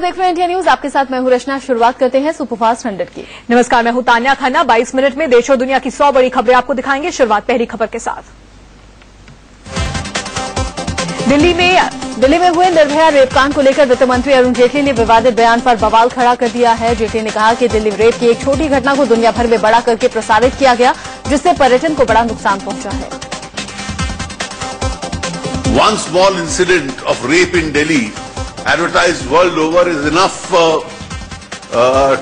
देख रहे हैं इंडिया न्यूज। आपके साथ मैं हूं रचना। शुरुआत करते हैं सुपरफास्ट 100 की। नमस्कार, मैं हूं तान्या खन्ना। 22 मिनट में देश और दुनिया की 100 बड़ी खबरें आपको दिखाएंगे। शुरुआत पहली खबर के साथ। दिल्ली में हुए निर्भया रेपकांड को लेकर वित्त मंत्री अरुण जेटली ने विवादित बयान पर बवाल खड़ा कर दिया है। जेटली ने कहा कि दिल्ली रेप की एक छोटी घटना को दुनिया भर में बड़ा करके प्रसारित किया गया, जिससे पर्यटन को बड़ा नुकसान पहुंचा है। One small incident of rape in Delhi, advertised world over, is enough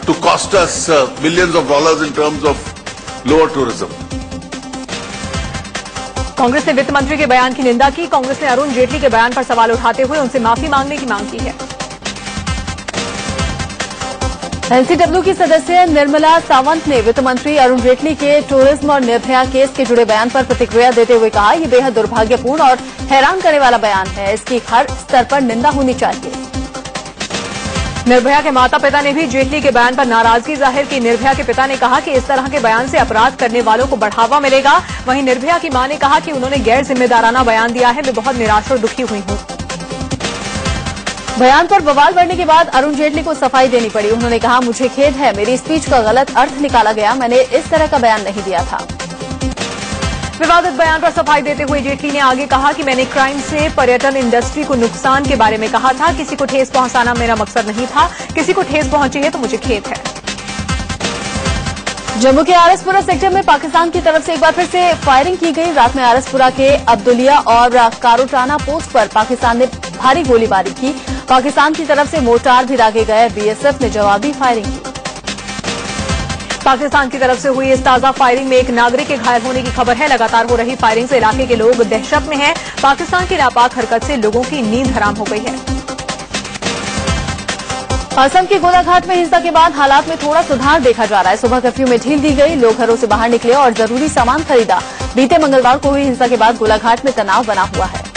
to cost us millions of dollars in terms of lower tourism. Congress ने वित्त मंत्री के बयान की निंदा की। कांग्रेस ने अरुण जेटली के बयान पर सवाल उठाते हुए उनसे माफी मांगने की मांग की है। एनसीडब्ल्यू की सदस्य निर्मला सावंत ने वित्त मंत्री अरुण जेटली के टूरिज्म और निर्भया केस के जुड़े बयान पर प्रतिक्रिया देते हुए कहा, यह बेहद दुर्भाग्यपूर्ण और हैरान करने वाला बयान है। इसकी हर स्तर पर निंदा होनी चाहिए। निर्भया के माता पिता ने भी जेटली के बयान पर नाराजगी जाहिर की। निर्भया के पिता ने कहा कि इस तरह के बयान से अपराध करने वालों को बढ़ावा मिलेगा। वहीं निर्भया की मां ने कहा कि उन्होंने गैर जिम्मेदाराना बयान दिया है। मैं बहुत निराश और दुखी हुई हूं। बयान पर बवाल बढ़ने के बाद अरुण जेटली को सफाई देनी पड़ी। उन्होंने कहा, मुझे खेद है, मेरी स्पीच का गलत अर्थ निकाला गया। मैंने इस तरह का बयान नहीं दिया था। विवादित बयान पर सफाई देते हुए जेटली ने आगे कहा कि मैंने क्राइम से पर्यटन इंडस्ट्री को नुकसान के बारे में कहा था। किसी को ठेस पहुंचाना मेरा मकसद नहीं था। किसी को ठेस पहुंची है तो मुझे खेद है। जम्मू के आरएसपुरा सेक्टर में पाकिस्तान की तरफ से एक बार फिर से फायरिंग की गई। रात में आरएसपुरा के अब्दुलिया और कारोटाना पोस्ट पर पाकिस्तान ने भारी गोलीबारी की। पाकिस्तान की तरफ से मोर्टार भी दागे गए। बीएसएफ ने जवाबी फायरिंग की। पाकिस्तान की तरफ से हुई इस ताजा फायरिंग में एक नागरिक के घायल होने की खबर है। लगातार हो रही फायरिंग से इलाके के लोग दहशत में हैं। पाकिस्तान की नापाक हरकत से लोगों की नींद हराम हो गई है। असम के गोलाघाट में हिंसा के बाद हालात में थोड़ा सुधार देखा जा रहा है। सुबह कर्फ्यू में ढील दी गई। लोग घरों से बाहर निकले और जरूरी सामान खरीदा। बीते मंगलवार को हुई हिंसा के बाद गोलाघाट में तनाव बना हुआ है।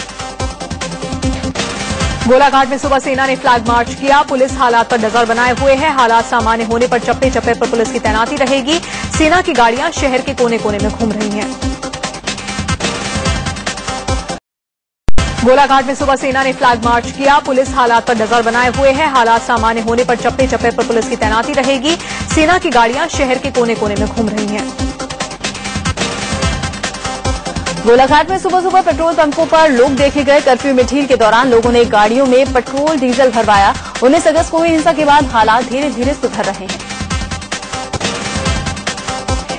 गोलाघाट में सुबह सेना ने फ्लैग मार्च किया। पुलिस हालात पर नजर बनाए हुए है। हालात सामान्य होने पर चप्पे चप्पे पर पुलिस की तैनाती रहेगी। सेना की गाड़ियां शहर के कोने कोने में घूम रही हैं। गोलाघाट में सुबह सेना ने फ्लैग मार्च किया। पुलिस हालात पर नजर बनाए हुए है। हालात सामान्य होने पर चप्पे चप्पे पर पुलिस की तैनाती रहेगी। सेना की गाड़ियां शहर के कोने कोने में घूम रही हैं। गोलाघाट में सुबह सुबह पेट्रोल पंपों पर लोग देखे गए। कर्फ्यू में ढील के दौरान लोगों ने गाड़ियों में पेट्रोल डीजल भरवाया। 19 अगस्त को हुई हिंसा के बाद हालात धीरे धीरे सुधर रहे हैं।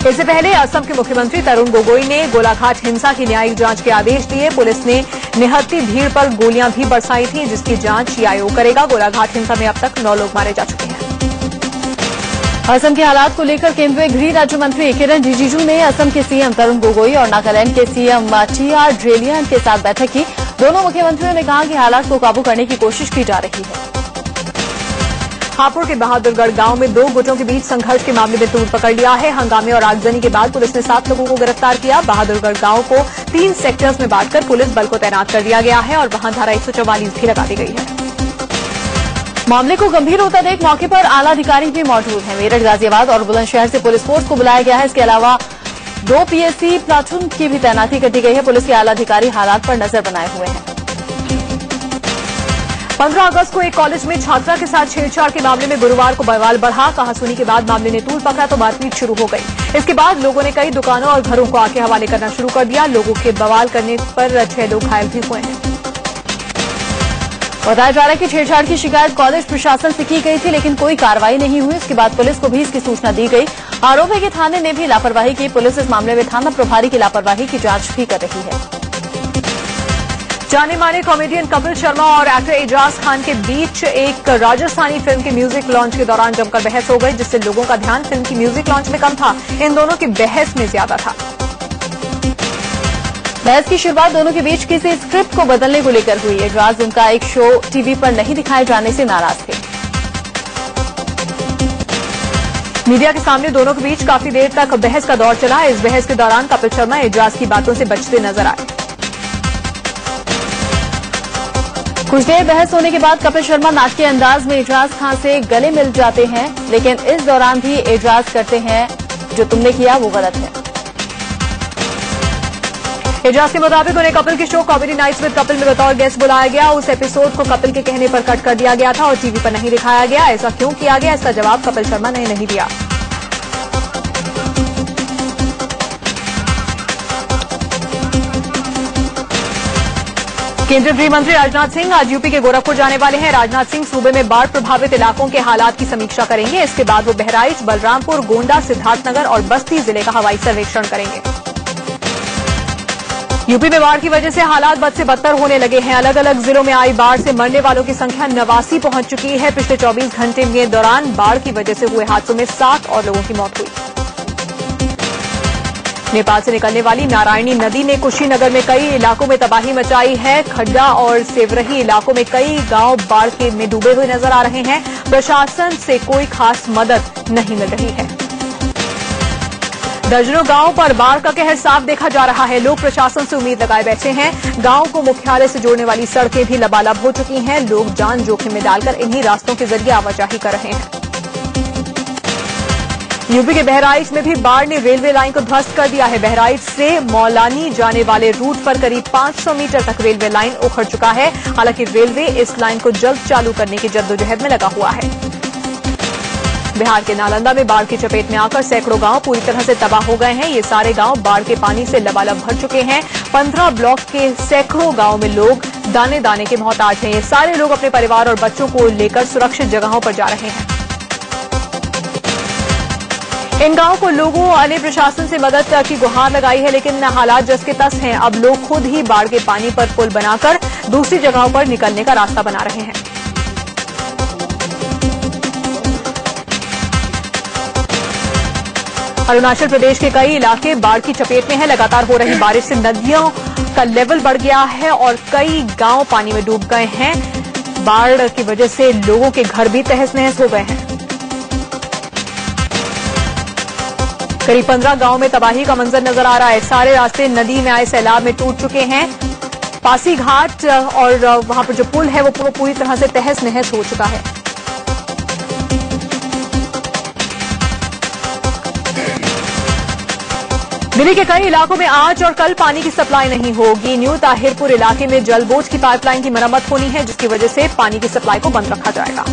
इससे पहले असम के मुख्यमंत्री तरुण गोगोई ने गोलाघाट हिंसा की न्यायिक जांच के आदेश दिए। पुलिस ने निहत्ती भीड़ पर गोलियां भी बरसाई थी, जिसकी जांच ये आयोग करेगा। गोलाघाट हिंसा में अब तक 9 लोग मारे जा चुके हैं। असम के हालात को लेकर केंद्रीय गृह राज्य मंत्री किरण रिजिजू ने असम के सीएम तरुण गोगोई और नागालैंड के सीएम टीआर ड्रेलियन के साथ बैठक की। दोनों मुख्यमंत्रियों ने कहा कि हालात को काबू करने की कोशिश की जा रही है। हापुड़ के बहादुरगढ़ गांव में 2 गुटों के बीच संघर्ष के मामले में तूल पकड़ लिया है। हंगामे और आगजनी के बाद पुलिस ने 7 लोगों को गिरफ्तार किया। बहादुरगढ़ गांव को 3 सेक्टर्स में बांटकर पुलिस बल को तैनात कर दिया गया है और वहां धारा 144 भी लगा दी गई है। मामले को गंभीर होता देख मौके पर आला अधिकारी भी मौजूद हैं। मेरठ, गाजियाबाद और बुलंदशहर से पुलिस फोर्स को बुलाया गया है। इसके अलावा 2 पीएससी प्लाटून की भी तैनाती कर दी गई है। पुलिस के आला अधिकारी हालात पर नजर बनाए हुए हैं। 15 अगस्त को एक कॉलेज में छात्रा के साथ छेड़छाड़ के मामले में गुरुवार को बवाल बढ़ा। कहासुनी के बाद मामले ने तूल पकड़ा तो मारपीट शुरू हो गई। इसके बाद लोगों ने कई दुकानों और घरों को आके हवाले करना शुरू कर दिया। लोगों के बवाल करने पर 6 लोग घायल भी हुए हैं। बताया जा रहा है कि छेड़छाड़ की शिकायत कॉलेज प्रशासन से की गई थी, लेकिन कोई कार्रवाई नहीं हुई। इसके बाद पुलिस को भी इसकी सूचना दी गई। आरोप है कि थाने ने भी लापरवाही की। पुलिस इस मामले में थाना प्रभारी की लापरवाही की जांच भी कर रही है। जाने माने कॉमेडियन कपिल शर्मा और एक्टर एजाज खान के बीच एक राजस्थानी फिल्म के म्यूजिक लॉन्च के दौरान जमकर बहस हो गई, जिससे लोगों का ध्यान फिल्म की म्यूजिक लॉन्च में कम था। इन दोनों की बहस में ज्यादा था। बहस की शुरुआत दोनों के बीच किसी स्क्रिप्ट को बदलने को लेकर हुई। एजाज उनका एक शो टीवी पर नहीं दिखाए जाने से नाराज थे। मीडिया के सामने दोनों के बीच काफी देर तक बहस का दौर चला। इस बहस के दौरान कपिल शर्मा एजाज की बातों से बचते नजर आए। कुछ देर बहस होने के बाद कपिल शर्मा नाटकीय अंदाज में एजाज खान से गले मिल जाते हैं, लेकिन इस दौरान भी एजाज करते हैं जो तुमने किया वो गलत है। एजाज के मुताबिक उन्हें कपिल के show comedy nights with Kapil में बतौर गेस्ट बुलाया गया। उस एपिसोड को कपिल के कहने पर कट कर दिया गया था और टीवी पर नहीं दिखाया गया। ऐसा क्यों किया गया, इसका जवाब कपिल शर्मा ने नहीं दिया। केंद्रीय गृह मंत्री राजनाथ सिंह आज यूपी के गोरखपुर जाने वाले हैं। राजनाथ सिंह सूबे में बाढ़ प्रभावित इलाकों के हालात की समीक्षा करेंगे। इसके बाद वो बहराइच, बलरामपुर, गोंडा, सिद्धार्थनगर और बस्ती जिले का हवाई सर्वेक्षण करेंगे। यूपी में बाढ़ की वजह से हालात बद से बदतर होने लगे हैं। अलग अलग जिलों में आई बाढ़ से मरने वालों की संख्या 89 पहुंच चुकी है। पिछले 24 घंटे के दौरान बाढ़ की वजह से हुए हादसों में 7 और लोगों की मौत हुई। नेपाल से निकलने वाली नारायणी नदी ने कुशीनगर में कई इलाकों में तबाही मचाई है। खड्डा और सेवरही इलाकों में कई गांव बाढ़ में डूबे हुए नजर आ रहे हैं। प्रशासन से कोई खास मदद नहीं मिल रही है। दर्जनों गांवों पर बाढ़ का कहर साफ देखा जा रहा है। लोग प्रशासन से उम्मीद लगाए बैठे हैं। गांव को मुख्यालय से जोड़ने वाली सड़कें भी लबालब हो चुकी हैं। लोग जान जोखिम में डालकर इन्हीं रास्तों के जरिए आवाजाही कर रहे हैं। यूपी के बहराइच में भी बाढ़ ने रेलवे लाइन को ध्वस्त कर दिया है। बहराइच से मौलानी जाने वाले रूट पर करीब 500 मीटर तक रेलवे लाइन उखड़ चुका है। हालांकि रेलवे इस लाइन को जल्द चालू करने की जद्दोजहद में लगा हुआ है। बिहार के नालंदा में बाढ़ की चपेट में आकर सैकड़ों गांव पूरी तरह से तबाह हो गए हैं। ये सारे गांव बाढ़ के पानी से लबालब भर चुके हैं। 15 ब्लॉक के सैकड़ों गांव में लोग दाने दाने के मोहताज हैं। ये सारे लोग अपने परिवार और बच्चों को लेकर सुरक्षित जगहों पर जा रहे हैं। इन गांवों को लोगों ने प्रशासन से मदद की गुहार लगाई है, लेकिन हालात जस के तस हैं। अब लोग खुद ही बाढ़ के पानी पर पुल बनाकर दूसरी जगहों पर निकलने का रास्ता बना रहे हैं। अरुणाचल प्रदेश के कई इलाके बाढ़ की चपेट में हैं। लगातार हो रही बारिश से नदियों का लेवल बढ़ गया है और कई गांव पानी में डूब गए हैं। बाढ़ की वजह से लोगों के घर भी तहस नहस हो गए हैं। करीब 15 गांव में तबाही का मंजर नजर आ रहा है। सारे रास्ते नदी में आए सैलाब में टूट चुके हैं। पासी घाट और वहां पर जो पुल है वो पूरी तरह से तहस नहस हो चुका है। दिल्ली के कई इलाकों में आज और कल पानी की सप्लाई नहीं होगी। न्यू ताहिरपुर इलाके में जलबोझ की पाइपलाइन की मरम्मत होनी है, जिसकी वजह से पानी की सप्लाई को बंद रखा जाएगा।